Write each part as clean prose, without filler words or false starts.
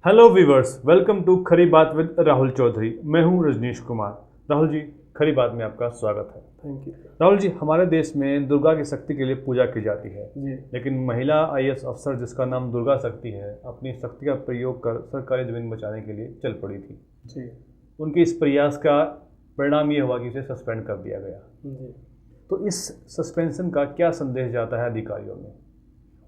Hello viewers, welcome to खरी बात with Rahul Chaudhary. मैं हूं रजनीश कुमार। राहुल जी, खरी बात में आपका स्वागत है। Thank you. राहुल जी, हमारे देश में दुर्गा की शक्ति के लिए पूजा की जाती है जी लेकिन महिला आईएएस अफसर जिसका नाम दुर्गा शक्ति है, अपनी शक्ति का प्रयोग कर सरकारी जमीन बचाने के लिए चल पड़ी थी। जी उनके इस प्रयास का परिणाम ये हुआ कि उसे सस्पेंड कर दिया गया। जी तो इस सस्पेंशन का क्या संदेश जाता है अधिकारियों में,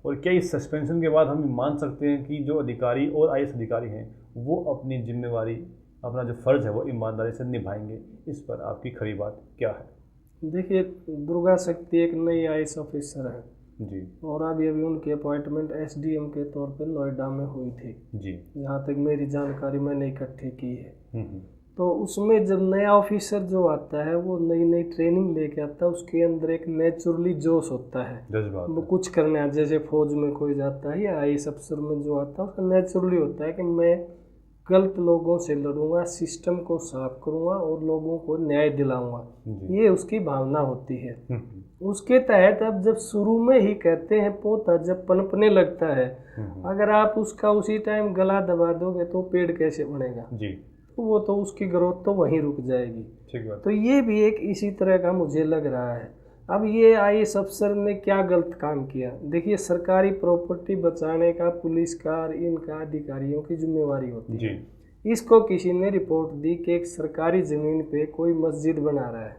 और क्या इस सस्पेंशन के बाद हम मान सकते हैं कि जो अधिकारी और आईएएस अधिकारी हैं वो अपनी जिम्मेवारी, अपना जो फर्ज है वो ईमानदारी से निभाएंगे? इस पर आपकी खरी बात क्या है? देखिए, दुर्गा शक्ति एक नई आईएएस ऑफिसर है जी और अभी अभी उनकी अपॉइंटमेंट एसडीएम के तौर पे नोएडा में हुई थी, जी। जहाँ तक मेरी जानकारी मैंने इकट्ठी की है। हम्म। तो उसमें जब नया ऑफिसर जो आता है वो नई नई ट्रेनिंग लेके आता है, उसके अंदर एक नेचुरली जोश होता है जज्बात वो है। कुछ करने आ, जैसे फौज में कोई जाता है या आईएएस अफसर में जो आता है उसका नेचुरली होता है कि मैं गलत लोगों से लड़ूंगा, सिस्टम को साफ करूंगा और लोगों को न्याय दिलाऊंगा। जी। ये उसकी भावना होती है। हम्म। उसके तहत अब जब शुरू में ही कहते हैं पौधा जब पनपने लगता है, अगर आप उसका उसी टाइम गला दबा दोगे तो पेड़ कैसे बनेगा? जी। तो वो तो उसकी ग्रोथ तो वहीं रुक जाएगी। ठीक बात। तो ये भी एक इसी तरह का मुझे लग रहा है। अब ये आईएएस अफसर ने क्या गलत काम किया? देखिए, सरकारी प्रॉपर्टी बचाने का पुलिस का और इनका अधिकारियों की जिम्मेवारी होती है। जी। इसको किसी ने रिपोर्ट दी कि एक सरकारी ज़मीन पे कोई मस्जिद बना रहा है,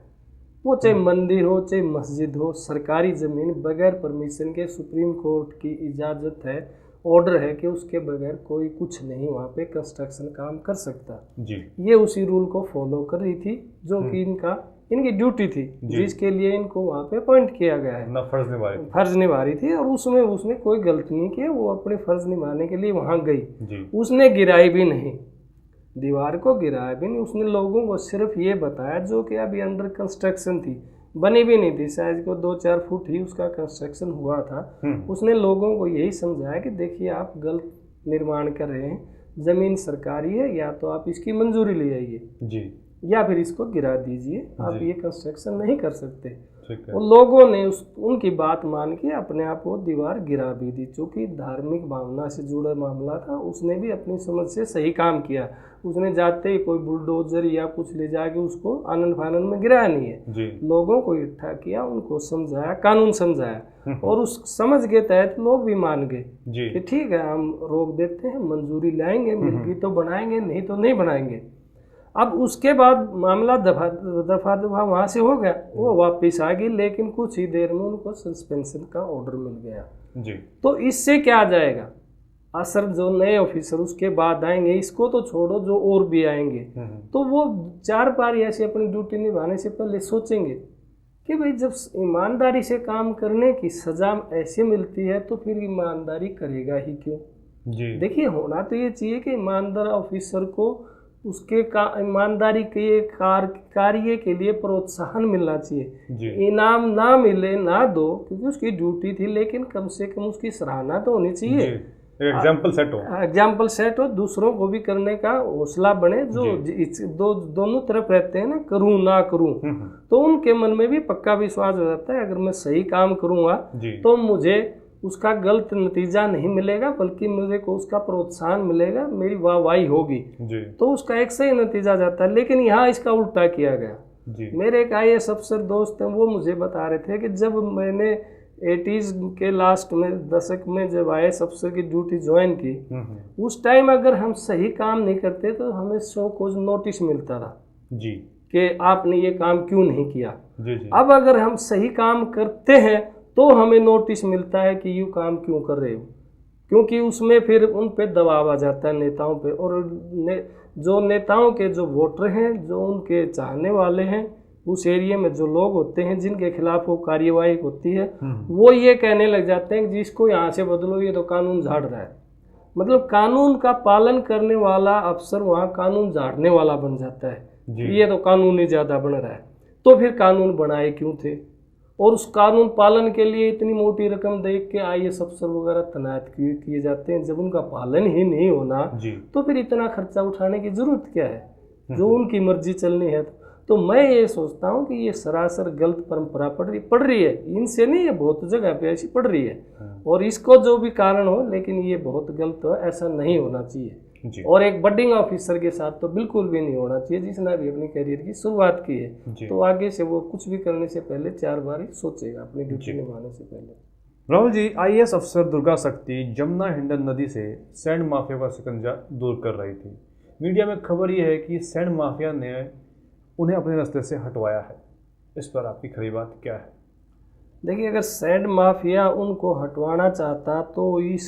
वो चाहे मंदिर हो चाहे मस्जिद हो, सरकारी ज़मीन बगैर परमिशन के, सुप्रीम कोर्ट की इजाज़त है, ऑर्डर है कि उसके बगैर कोई कुछ नहीं वहाँ पे कंस्ट्रक्शन काम कर सकता। जी। ये उसी रूल को फॉलो कर रही थी जो कि इनकी ड्यूटी थी, जिसके लिए इनको वहाँ पे अपॉइंट किया गया है। अपना फर्ज निभा रही थी और उसमें उसने कोई गलती नहीं की, वो अपने फर्ज निभाने के लिए वहाँ गई। जी। उसने गिराई भी नहीं, दीवार को गिराया भी नहीं, उसने लोगों को सिर्फ ये बताया, जो कि अभी अंडर कंस्ट्रक्शन थी, बनी भी नहीं थी, शायद को 2-4 फुट ही उसका कंस्ट्रक्शन हुआ था। उसने लोगों को यही समझाया कि देखिए आप गलत निर्माण कर रहे हैं, ज़मीन सरकारी है, या तो आप इसकी मंजूरी ले आइए जी। या फिर इसको गिरा दीजिए, आप ये कंस्ट्रक्शन नहीं कर सकते। ठीक है। और लोगों ने उनकी बात मान के अपने आप वो दीवार गिरा भी दी। चूँकि धार्मिक भावना से जुड़ा मामला था, उसने भी अपनी समझ से सही काम किया। उसने जाते ही कोई बुलडोजर या कुछ ले जाके उसको आनंद फानंद में गिराया नहीं है। जी। लोगों को इकट्ठा किया, उनको समझाया, कानून समझाया और उस समझ के तहत लोग भी मान गए कि ठीक है, हम रोक देते हैं, मंजूरी लाएंगे, मिलगी तो बनाएंगे, नहीं तो नहीं बनाएंगे। अब उसके बाद मामला दफा वहाँ से हो गया, वो वापस आ गई, लेकिन कुछ ही देर में उनको सस्पेंशन का ऑर्डर मिल गया। जी। तो इससे क्या आ जाएगा असर? जो नए ऑफिसर उसके बाद आएंगे, इसको तो छोड़ो, जो और भी आएंगे, तो वो 4 बार ऐसे अपनी ड्यूटी निभाने से पहले सोचेंगे कि भाई जब ईमानदारी से काम करने की सजा ऐसे मिलती है तो फिर ईमानदारी करेगा ही क्यों? जी। देखिए, देखिए, होना तो ये चाहिए कि ईमानदार ऑफिसर को उसके ईमानदारी के कार्य के लिए प्रोत्साहन मिलना चाहिए। इनाम ना मिले ना दो, क्योंकि उसकी ड्यूटी थी, लेकिन कम से कम उसकी सराहना तो होनी चाहिए। एग्जाम्पल सेट हो, दूसरों को भी करने का हौसला बने। जो दोनों तरफ रहते हैं ना, करूं ना करूं, तो उनके मन में भी पक्का विश्वास हो जाता है, अगर मैं सही काम करूंगा तो मुझे उसका गलत नतीजा नहीं मिलेगा, बल्कि मुझे को उसका प्रोत्साहन मिलेगा, मेरी वाहवाही होगी, तो उसका एक सही नतीजा जाता है। लेकिन यहाँ इसका उल्टा किया गया। मेरे एक आईएएस अफसर दोस्त हैं, वो मुझे बता रहे थे कि जब मैंने 80s के लास्ट में, दशक में जब आईएएस अफसर की ड्यूटी ज्वाइन की, उस टाइम अगर हम सही काम नहीं करते तो हमें शो कॉज नोटिस मिलता था कि आपने ये काम क्यों नहीं किया। अब अगर हम सही काम करते हैं तो हमें नोटिस मिलता है कि यू काम क्यों कर रहे हो, क्योंकि उसमें फिर उन पे दबाव आ जाता है नेताओं पे, और जो नेताओं के जो वोटर हैं, जो उनके चाहने वाले हैं, उस एरिया में जो लोग होते हैं जिनके खिलाफ वो कार्यवाही होती है, वो ये कहने लग जाते हैं कि जिसको यहाँ से बदलो, ये तो कानून झाड़ रहा है। मतलब कानून का पालन करने वाला अफसर वहाँ कानून झाड़ने वाला बन जाता है। ये तो कानून ही ज़्यादा बन रहा है, तो फिर कानून बनाए क्यों थे? और उस कानून पालन के लिए इतनी मोटी रकम देख के आईएएस अफसर वगैरह तैनात किए जाते हैं। जब उनका पालन ही नहीं होना तो फिर इतना खर्चा उठाने की जरूरत क्या है, जो उनकी मर्जी चलनी है। तो मैं ये सोचता हूँ कि ये सरासर गलत परंपरा पड़ रही है, इनसे नहीं, ये बहुत जगह पे ऐसी पड़ रही है, और इसको जो भी कारण हो, लेकिन ये बहुत गलत हो, ऐसा नहीं होना चाहिए। जी। और एक बडिंग ऑफिसर के साथ तो बिल्कुल भी नहीं होना चाहिए, जिसने भी अपनी करियर की शुरुआत की है तो आगे से वो कुछ भी करने से पहले 4 बार ही सोचेगा अपनी ड्यूटी निभाने से पहले। राहुल जी, आईएएस अफसर दुर्गा शक्ति जमुना हिंडन नदी से सैंड माफिया का शिकंजा दूर कर रही थी। मीडिया में खबर यह है कि सैंड माफिया ने उन्हें अपने रास्ते से हटवाया है। इस पर आपकी खरी बात क्या है? देखिए, अगर सैंड माफिया उनको हटवाना चाहता तो इस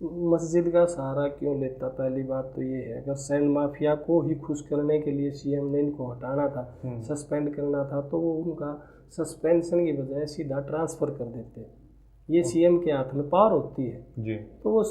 मस्जिद का सहारा क्यों लेता? पहली बात तो ये है, अगर सैंड माफिया को ही खुश करने के लिए सीएम ने इनको हटाना था, सस्पेंड करना था, तो वो उनका सस्पेंशन की बजाय सीधा ट्रांसफ़र कर देते। ये सीएम के हाथ में पावर होती है जी, तो वो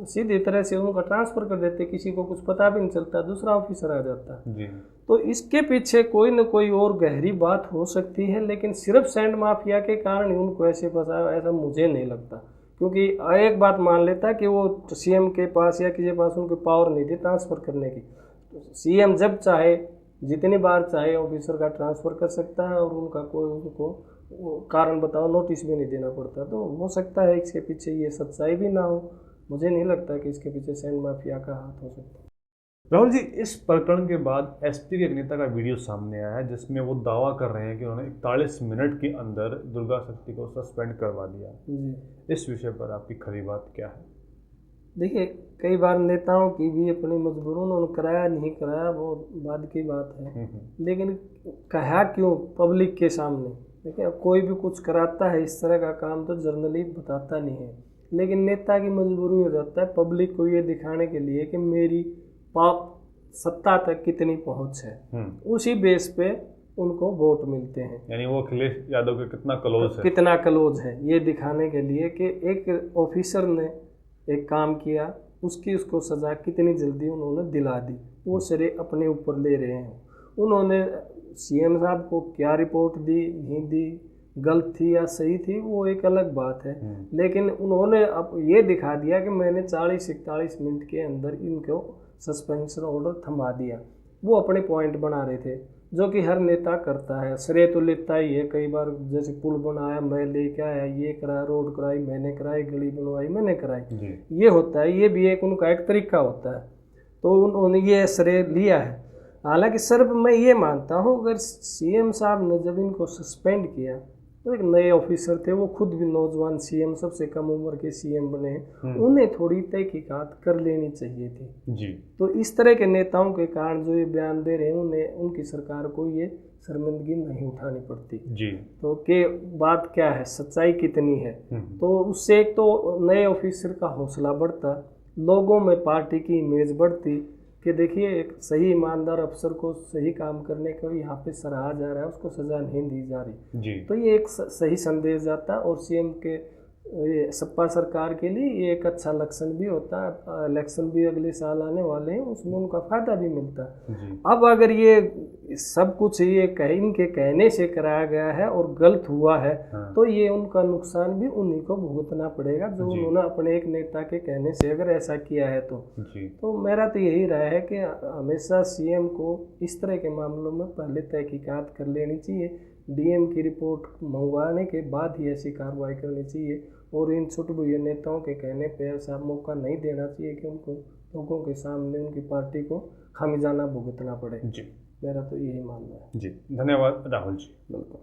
सीधी तरह से उनका ट्रांसफ़र कर देते, किसी को कुछ पता भी नहीं चलता, दूसरा ऑफिसर आ जाता जी। तो इसके पीछे कोई न कोई और गहरी बात हो सकती है, लेकिन सिर्फ सैंड माफिया के कारण ही उनको ऐसे फंसाया, ऐसा मुझे नहीं लगता। क्योंकि एक बात मान लेता कि वो सीएम के पास या किसी पास उनकी पावर नहीं थी ट्रांसफ़र करने की, तो सीएम जब चाहे जितनी बार चाहे ऑफिसर का ट्रांसफ़र कर सकता है और उनका कोई उनको कारण बताओ नोटिस भी नहीं देना पड़ता। तो हो सकता है इसके पीछे ये सच्चाई भी ना हो, मुझे नहीं लगता कि इसके पीछे सैंड माफिया का हाथ हो सकता है। राहुल जी, इस प्रकरण के बाद एसपी के एक नेता का वीडियो सामने आया है जिसमें वो दावा कर रहे हैं कि उन्होंने 41 मिनट के अंदर दुर्गा शक्ति को सस्पेंड करवा दिया जी। इस विषय पर आपकी खरी बात क्या है? देखिए, कई बार नेताओं की भी अपनी मजबूरी, उन्होंने कराया नहीं कराया वो बाद की बात है, लेकिन कहा क्यों पब्लिक के सामने? देखिए, अब कोई भी कुछ कराता है इस तरह का काम तो जर्नली बताता नहीं है, लेकिन नेता की मजबूरी हो जाता है पब्लिक को ये दिखाने के लिए कि मेरी पाप सत्ता तक कितनी पहुंच है, उसी बेस पे उनको वोट मिलते हैं। यानी वो अखिलेश यादव के कितना क्लोज है ये दिखाने के लिए कि एक ऑफिसर ने एक काम किया, उसको सज़ा कितनी जल्दी उन्होंने दिला दी, वो सिरे अपने ऊपर ले रहे हैं। उन्होंने सीएम साहब को क्या रिपोर्ट दी नहीं दी, गलत थी या सही थी, वो एक अलग बात है, लेकिन उन्होंने अब ये दिखा दिया कि मैंने 40-41 मिनट के अंदर इनको सस्पेंशन ऑर्डर थमा दिया। वो अपने पॉइंट बना रहे थे, जो कि हर नेता करता है, श्रेय तो लेता ही है। कई बार जैसे पुल बनाया मैं लेके आया, ये कराया, रोड कराई मैंने कराई, गली बनवाई मैंने कराई, ये होता है, ये भी एक उनका एक तरीका होता है, तो उन्होंने ये श्रेय लिया है। हालांकि सिर्फ मैं ये मानता हूँ, अगर सीएम साहब ने जब इनको सस्पेंड किया तो एक नए ऑफिसर थे, वो खुद भी नौजवान सीएम, सबसे कम उम्र के सीएम बने, उन्हें थोड़ी तहकीकात कर लेनी चाहिए थी जी। तो इस तरह के नेताओं के कारण जो ये बयान दे रहे हैं, उन्हें उनकी सरकार को ये शर्मिंदगी नहीं उठानी पड़ती जी। तो के बात क्या है, सच्चाई कितनी है, तो उससे एक तो नए ऑफिसर का हौसला बढ़ता, लोगों में पार्टी की इमेज बढ़ती कि देखिए एक सही ईमानदार अफसर को सही काम करने का यहाँ पे सराहा जा रहा है, उसको सज़ा नहीं दी जा रही जी। तो ये एक सही संदेश जाता है और सीएम के ये सपा सरकार के लिए ये एक अच्छा लक्षण भी होता है। इलेक्शन भी अगले साल आने वाले हैं, उसमें उनका फ़ायदा भी मिलता है। अब अगर ये सब कुछ ये इनके कहने से कराया गया है और गलत हुआ है तो ये उनका नुकसान भी उन्हीं को भुगतना पड़ेगा, जो उन्होंने अपने एक नेता के कहने से अगर ऐसा किया है तो मेरा तो यही राय है कि हमेशा सीएम को इस तरह के मामलों में पहले तहकीकात कर लेनी चाहिए, डीएम की रिपोर्ट मंगवाने के बाद ही ऐसी कार्रवाई करनी चाहिए और इन छुटभुइये नेताओं के कहने पे ऐसा मौका नहीं देना चाहिए कि उनको लोगों के सामने उनकी पार्टी को खामिजाना भुगतना पड़े जी। मेरा तो यही मानना है जी। धन्यवाद राहुल जी। बिल्कुल।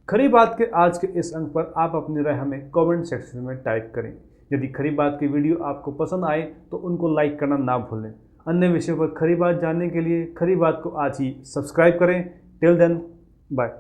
खरी बात के आज के इस अंक पर आप अपनी राय हमें कमेंट सेक्शन में टाइप करें। यदि खरी बात की वीडियो आपको पसंद आए तो उनको लाइक करना ना भूलें। अन्य विषयों पर खरी बात जानने के लिए खरी बात को आज ही सब्सक्राइब करें। Till then, bye.